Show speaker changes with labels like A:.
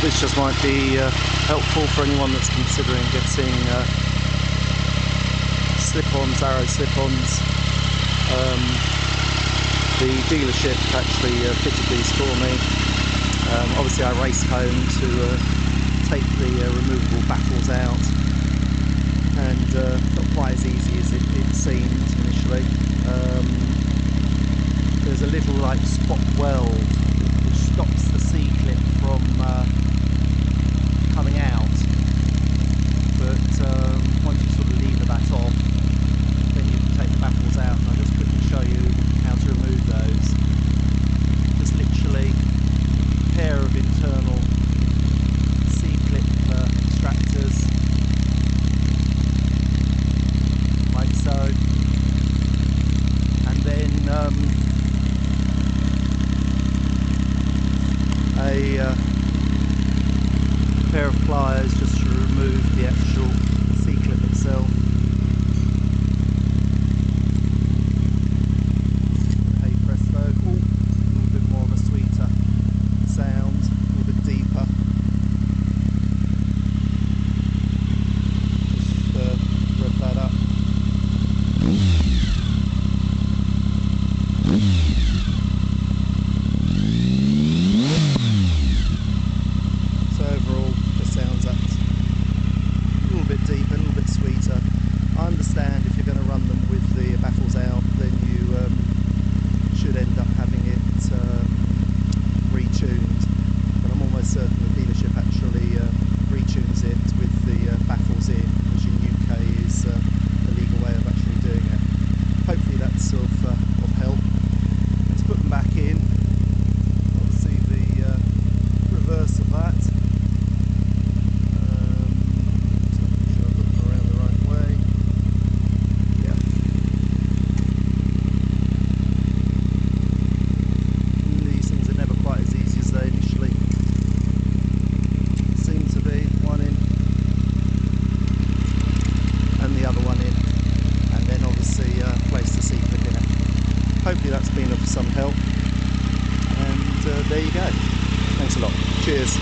A: this just might be helpful for anyone that's considering getting slip-ons, Arrow slip-ons. The dealership actually fitted these for me. Obviously I raced home to take the removable baffles out, and not quite as easy as it seemed initially. There's a little like spot weld which stops the C-clip from coming out, but once you sort of lever that off, then you can take the baffles out, and I'll just quickly show you how to remove those. Just literally a pair of internal C-clip extractors, like so, and then a pair of pliers just to remove the actual C-clip itself. Hey presto, ooh, a little bit more of a sweeter sound, a little bit deeper. Just rev that up. So overall, the sounds up a little bit deeper, a little bit sweeter. I understand if you're going to run them with the baffles out, then you should end up having it retuned. But I'm almost certain the dealership actually retunes it with the baffles in, which in UK is the legal way of actually doing it. Hopefully that's of help. Let's put them back in. Obviously the reverse of that. Hopefully that's been of some help, and there you go. Thanks a lot. Cheers.